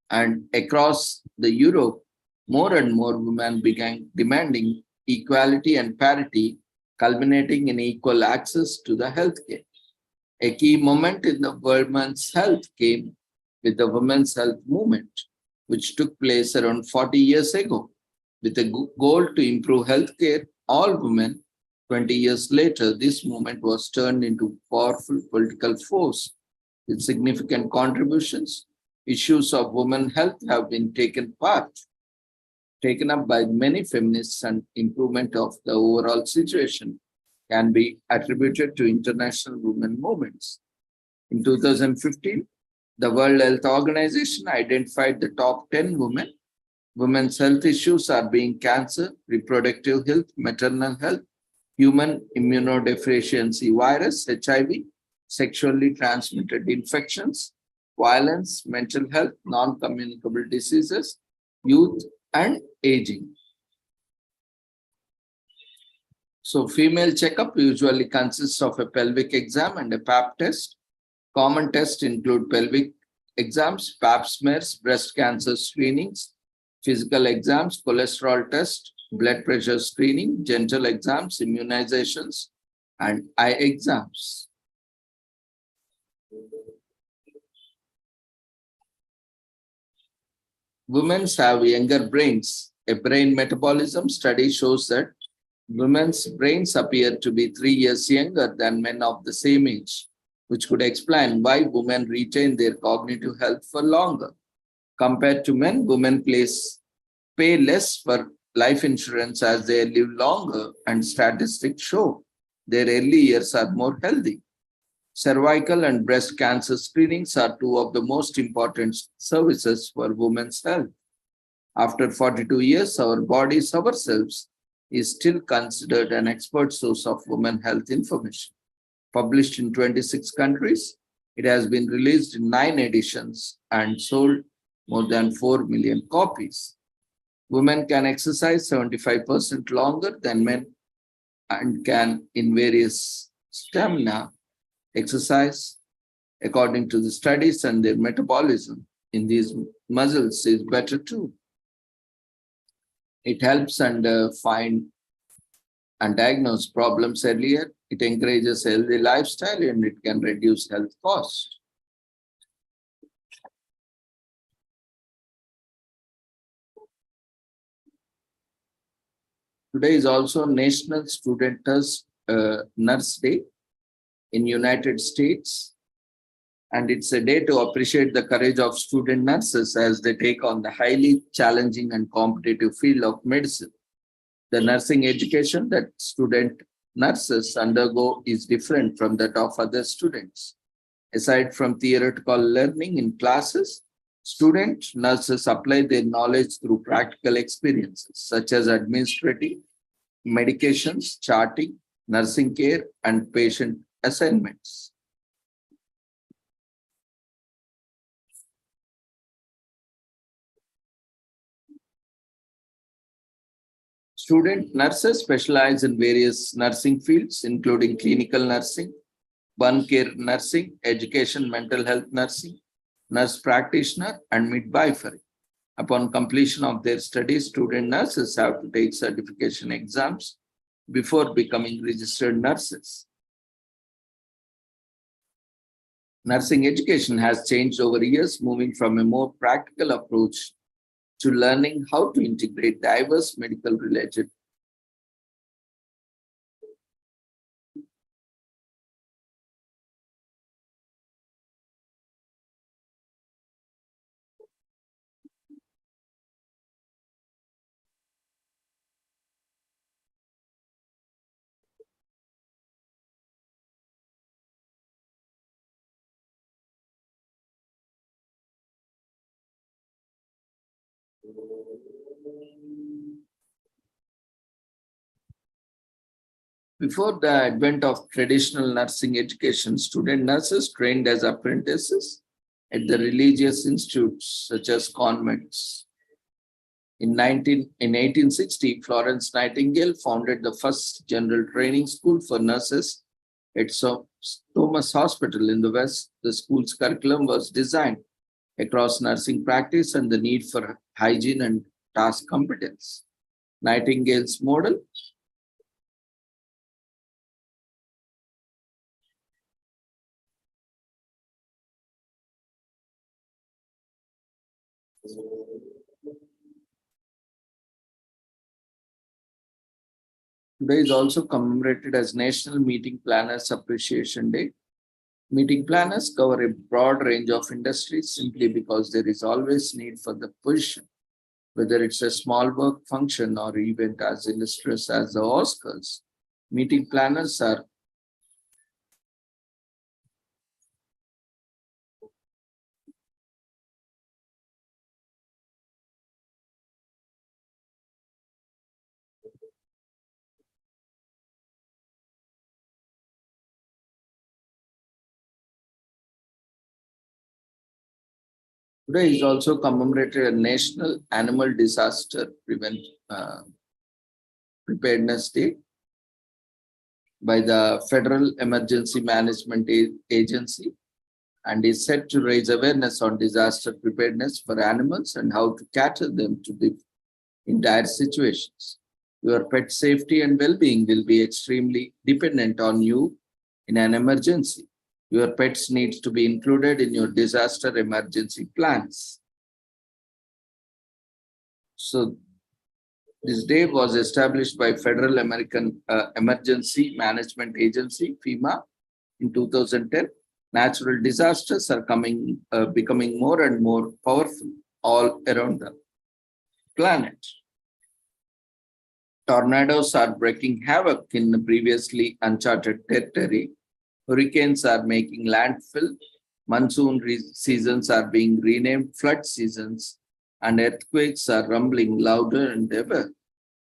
and across the Europe. More and more women began demanding equality and parity, culminating in equal access to the healthcare. A key moment in the women's health came with the women's health movement, which took place around 40 years ago. With a goal to improve healthcare, all women, 20 years later, this movement was turned into a powerful political force with significant contributions. Issues of women's health have been taken up by many feminists and improvement of the overall situation can be attributed to international women movements. In 2015, the World Health Organization identified the top 10 women's health issues are being cancer, reproductive health, maternal health, human immunodeficiency virus, HIV, sexually transmitted infections, violence, mental health, non-communicable diseases, youth, and aging. So female checkup usually consists of a pelvic exam and a pap test. Common tests include pelvic exams, pap smears, breast cancer screenings, physical exams, cholesterol test, blood pressure screening, genital exams, immunizations, and eye exams. Women have younger brains. A brain metabolism study shows that women's brains appear to be 3 years younger than men of the same age, which could explain why women retain their cognitive health for longer. Compared to men, women pay less for life insurance as they live longer, and statistics show their early years are more healthy. Cervical and breast cancer screenings are two of the most important services for women's health. After 42 years, our bodies ourselves is still considered an expert source of women health information. Published in 26 countries, it has been released in 9 editions and sold more than 4 million copies. Women can exercise 75% longer than men and can, in various stamina, exercise according to the studies, and their metabolism in these muscles is better too. It helps and find and diagnose problems earlier. It encourages a healthy lifestyle, and it can reduce health costs. Today is also National Student Nurse Day in United States, and it's a day to appreciate the courage of student nurses as they take on the highly challenging and competitive field of medicine. The nursing education that student nurses undergo is different from that of other students. Aside from theoretical learning in classes, student nurses apply their knowledge through practical experiences such as administrative, medications, charting, nursing care, and patient assignments. Student nurses specialize in various nursing fields, including clinical nursing, burn care nursing, education, mental health nursing, nurse practitioner, and midwifery. Upon completion of their studies, student nurses have to take certification exams before becoming registered nurses. Nursing education has changed over years, moving from a more practical approach to learning how to integrate diverse medical related. Before the advent of traditional nursing education, student nurses trained as apprentices at the religious institutes such as convents. In 1860, Florence Nightingale founded the first general training school for nurses at Thomas Hospital in the West. The school's curriculum was designed across nursing practice and the need for hygiene and task competence. Nightingale's model today is also commemorated as National Meeting Planners Appreciation Day. Meeting planners cover a broad range of industries simply because there is always need for the position, whether it's a small work function or event as illustrious as the Oscars. Meeting planners are today is also commemorated a National Animal Disaster Preparedness Day by the Federal Emergency Management Agency, and is set to raise awareness on disaster preparedness for animals and how to cater them to live in dire situations. Your pet safety and well-being will be extremely dependent on you in an emergency. Your pets needs to be included in your disaster emergency plans. So this day was established by Federal American Emergency Management Agency, FEMA, in 2010. Natural disasters are becoming more and more powerful all around the planet. Tornadoes are breaking havoc in previously uncharted territory. Hurricanes are making landfill. Monsoon seasons are being renamed flood seasons, and earthquakes are rumbling louder than ever.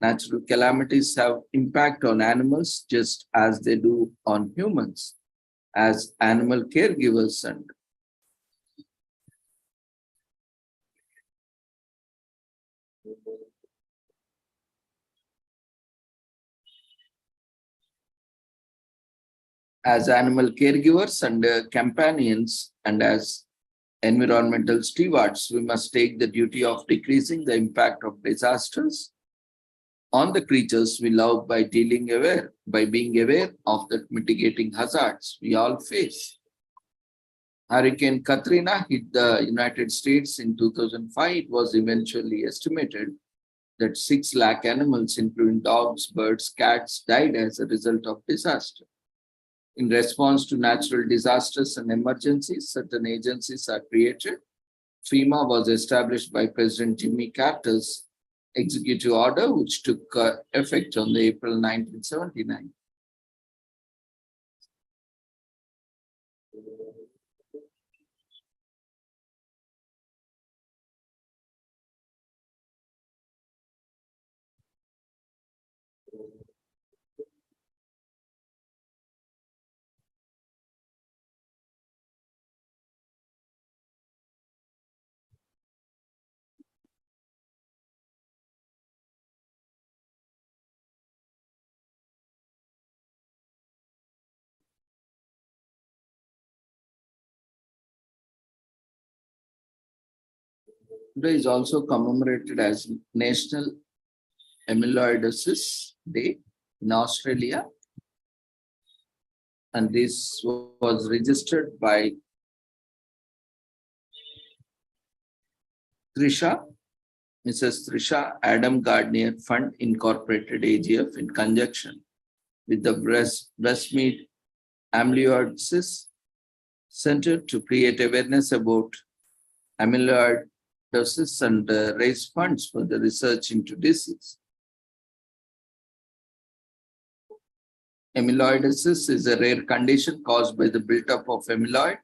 Natural calamities have impact on animals just as they do on humans. As animal caregivers and companions, and as environmental stewards, we must take the duty of decreasing the impact of disasters on the creatures we love by being aware of the mitigating hazards we all face. Hurricane Katrina hit the United States in 2005. It was eventually estimated that 6 lakh animals, including dogs, birds, cats, died as a result of disaster. In response to natural disasters and emergencies, certain agencies are created. FEMA was established by President Jimmy Carter's executive order, which took effect on April 1979. Today is also commemorated as National Amyloidosis Day in Australia, and this was registered by Mrs. Trisha Adam Gardner Fund Incorporated AGF in conjunction with the Breastmead Amyloidosis Center to create awareness about amyloidosis and raise funds for the research into disease. Amyloidosis is a rare condition caused by the buildup of amyloid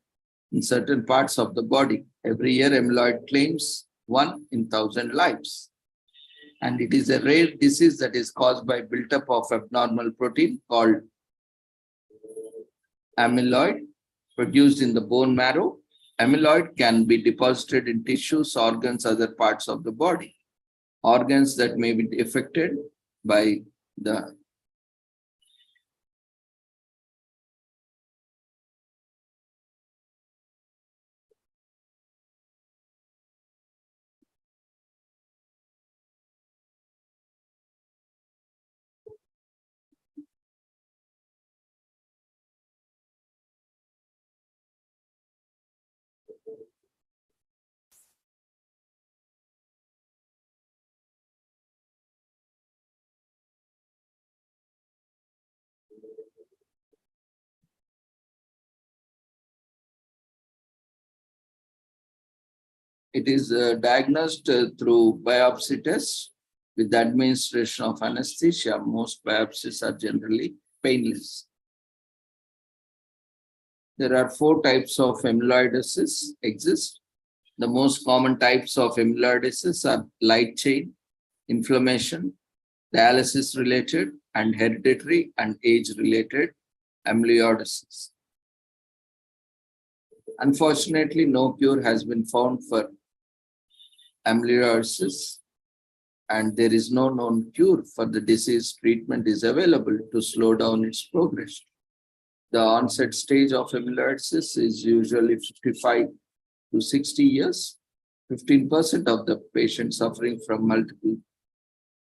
in certain parts of the body. Every year, amyloid claims 1 in 1,000 lives. And it is a rare disease that is caused by buildup of abnormal protein called amyloid produced in the bone marrow. Amyloid can be deposited in tissues, organs, other parts of the body. Organs that may be affected by the it is diagnosed through biopsy tests With the administration of anesthesia, most biopsies are generally painless. There are 4 types of amyloidosis exist. The most common types of amyloidosis are light chain, inflammation, dialysis related, and hereditary and age related amyloidosis. Unfortunately, no cure has been found for amyloidosis, and there is no known cure for the disease. Treatment is available to slow down its progression. The onset stage of amyloidosis is usually 55 to 60 years. 15% of the patients suffering from multiple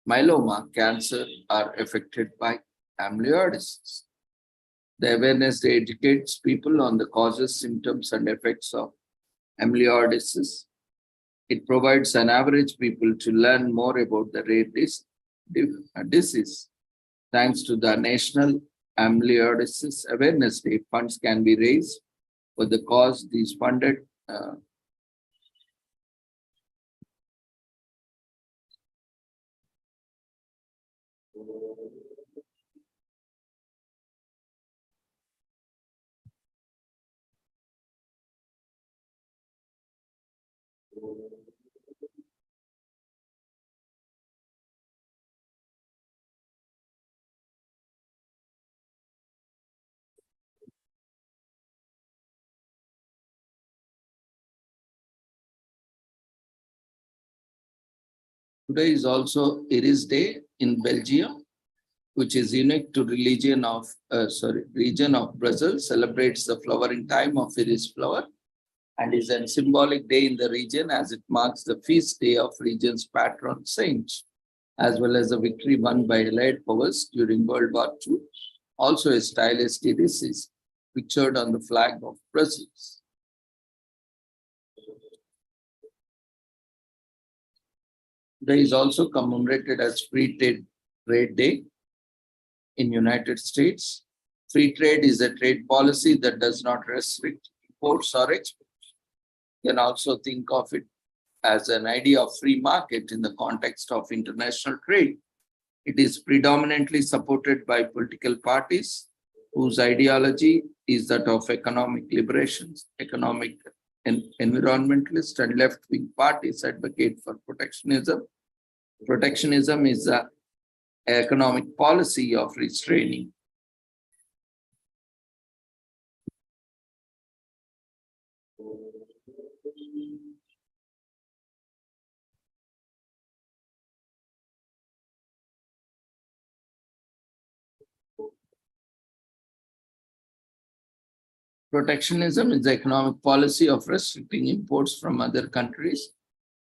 myeloma cancer are affected by amyloidosis. The awareness educates people on the causes, symptoms, and effects of amyloidosis. It provides an average people to learn more about the rare disease. Thanks to the National Amyloidosis Awareness Day, funds can be raised for the cause. These funded today is also Iris Day in Belgium, which is unique to region of Brazil, celebrates the flowering time of iris flower and is a symbolic day in the region as it marks the feast day of region's patron saints, as well as the victory won by Allied powers during World War II. Also, a stylish iris is pictured on the flag of Brazil. Today is also commemorated as Free Trade Day in United States. Free trade is a trade policy that does not restrict imports or exports. You can also think of it as an idea of free market in the context of international trade. It is predominantly supported by political parties whose ideology is that of economic liberations. Economic and environmentalist and left-wing parties advocate for protectionism. Protectionism is an economic policy of restraining Protectionism is the economic policy of restricting imports from other countries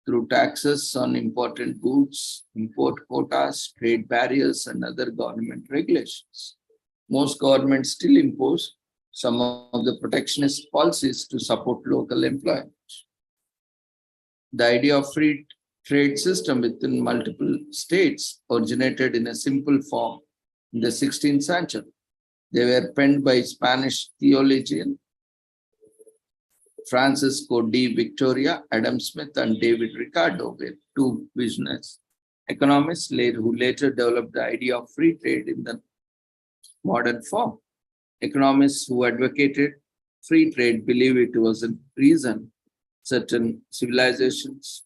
through taxes on important goods, import quotas, trade barriers, and other government regulations. Most governments still impose some of the protectionist policies to support local employment. The idea of free trade system within multiple states originated in a simple form in the 16th century. They were penned by Spanish theologian Francisco de Victoria, Adam Smith, and David Ricardo were 2 visionaries economists who later developed the idea of free trade in the modern form. Economists who advocated free trade believe it was a reason certain civilizations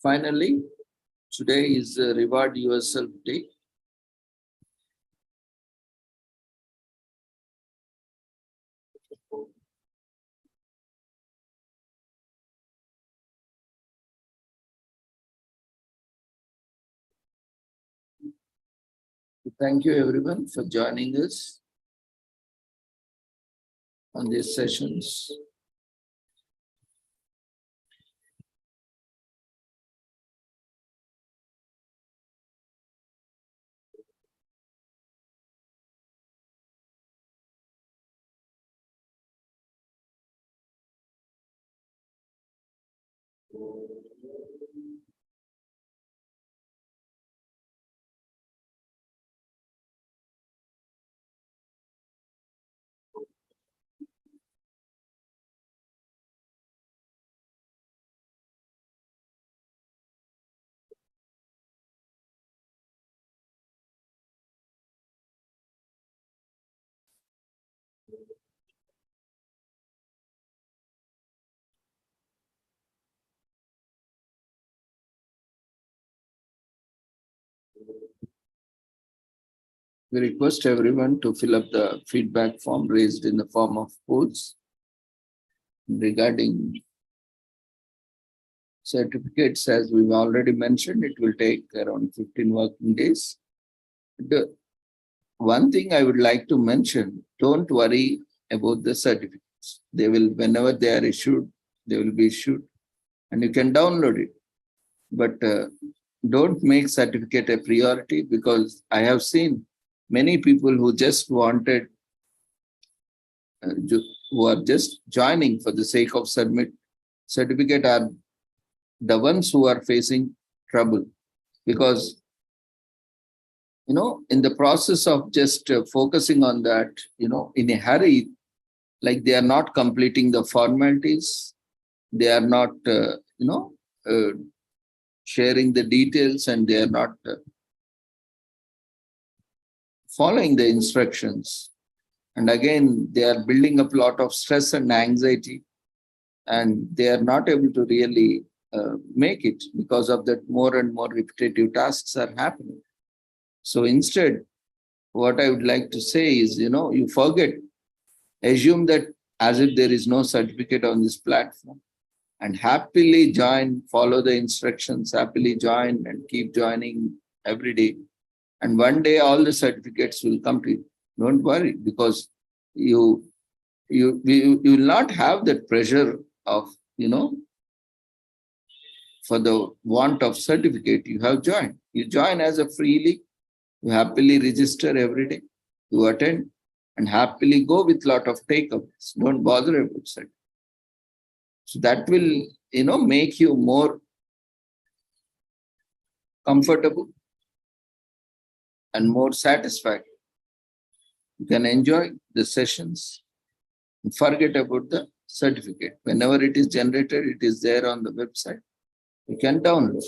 Finally, today is Reward Yourself Day. Thank you everyone for joining us on these sessions. We request everyone to fill up the feedback form raised in the form of polls regarding certificates. As we've already mentioned, it will take around 15 working days. The one thing I would like to mention, don't worry about the certificates. They will, whenever they are issued, they will be issued and you can download it. But don't make certificate a priority, because I have seen many people who just wanted, who are just joining for the sake of submit certificate, are the ones who are facing trouble, because in the process of just focusing on that, in a hurry, like they are not completing the formalities, they are not sharing the details, and they are not following the instructions. And again, they are building up a lot of stress and anxiety, and they are not able to really make it, because of that more and more repetitive tasks are happening. So instead, what I would like to say is, you forget, assume that as if there is no certificate on this platform, and happily join, follow the instructions, happily join and keep joining every day. And one day all the certificates will come to you. Don't worry, because you will not have that pressure of, for the want of certificate, you have joined. You join as a freely, you happily register every day, you attend, and happily go with lot of takeaways. Don't bother about it. So that will, make you more comfortable and more satisfied. You can enjoy the sessions and forget about the certificate. Whenever it is generated, it is there on the website. You can download.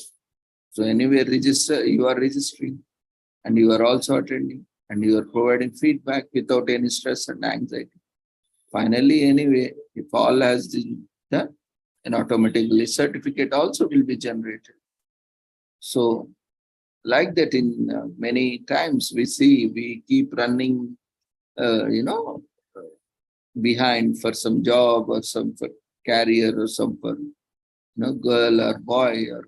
So anyway, you are registering, and you are also attending, and you are providing feedback without any stress and anxiety. Finally, anyway, if all has been done, and automatically certificate also will be generated. So like that, in many times we keep running, behind for some job, or some for career, or some for, girl or boy, or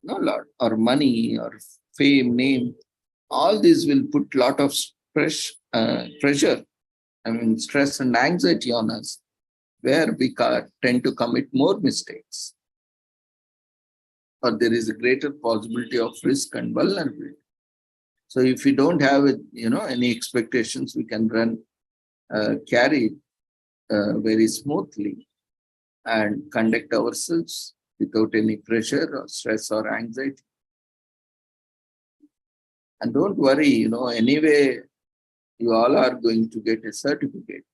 lot, or money, or fame, name. All these will put lot of pressure, stress and anxiety on us, where we tend to commit more mistakes, or there is a greater possibility of risk and vulnerability. So if we don't have any expectations, we can carry very smoothly and conduct ourselves without any pressure or stress or anxiety. And don't worry, anyway, you all are going to get a certificate.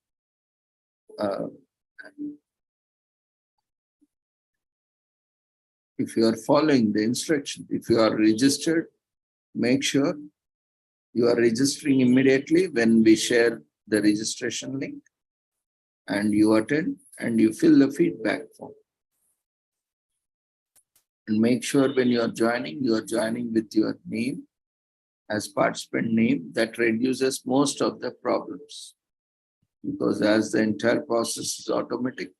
If you are following the instruction, if you are registered, make sure you are registering immediately when we share the registration link, and you attend and you fill the feedback form. And make sure when you are joining with your name as participant name. That reduces most of the problems, because as the entire process is automatic,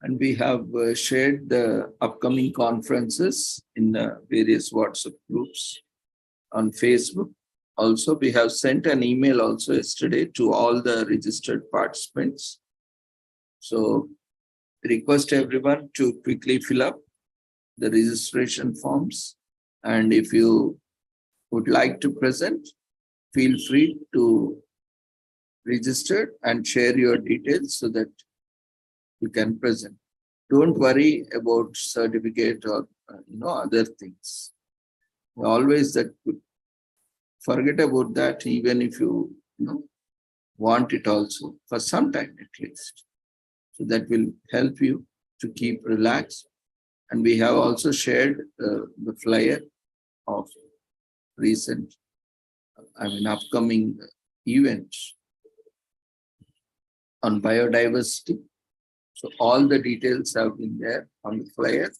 and we have shared the upcoming conferences in the various WhatsApp groups on Facebook. Also, we have sent an email also yesterday to all the registered participants. So request everyone to quickly fill up the registration forms. And if you would like to present, feel free to register and share your details so that you can present. Don't worry about certificate or other things. Always that good. Forget about that, even if you want it also for some time at least. So that will help you to keep relaxed. And we have also shared the flyer of recent, upcoming events on biodiversity. So all the details have been there on the flyer.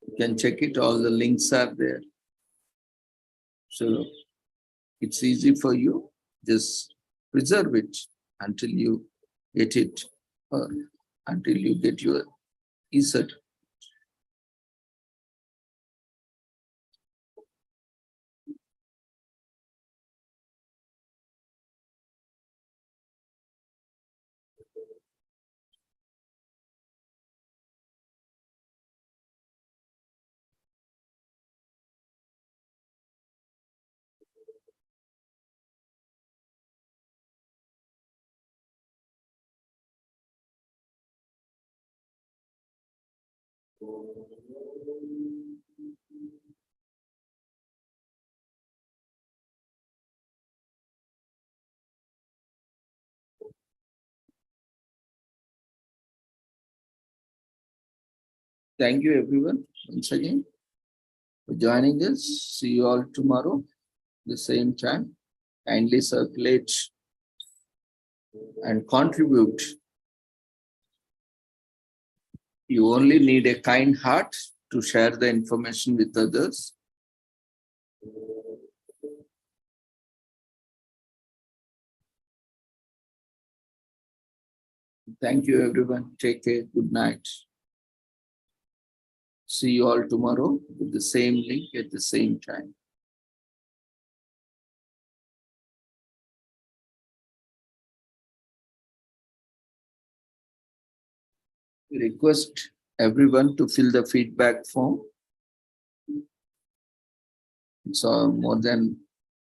You can check it, all the links are there. So it's easy for you, just reserve it until you get it, or until you get your e-cert. Thank you everyone once again for joining us. See you all tomorrow, the same time. Kindly circulate and contribute. You only need a kind heart to share the information with others. Thank you everyone. Take care. Good night. See you all tomorrow with the same link at the same time. We request everyone to fill the feedback form. It's more than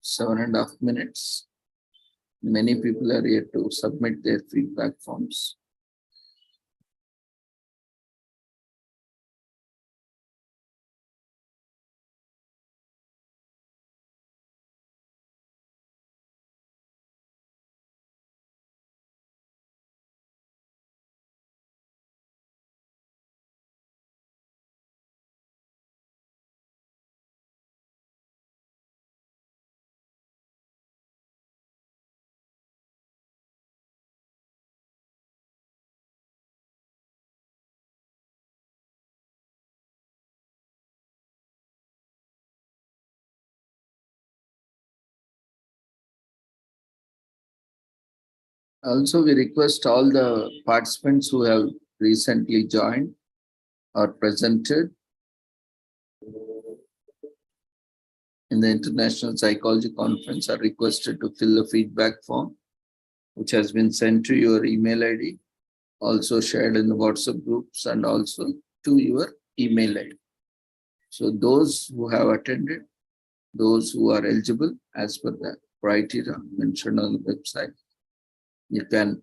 7.5 minutes. Many people are here to submit their feedback forms. Also, we request all the participants who have recently joined or presented in the International Psychology Conference are requested to fill the feedback form, which has been sent to your email ID, also shared in the WhatsApp groups and also to your email ID. So those who have attended, those who are eligible as per the criteria mentioned on the website, you can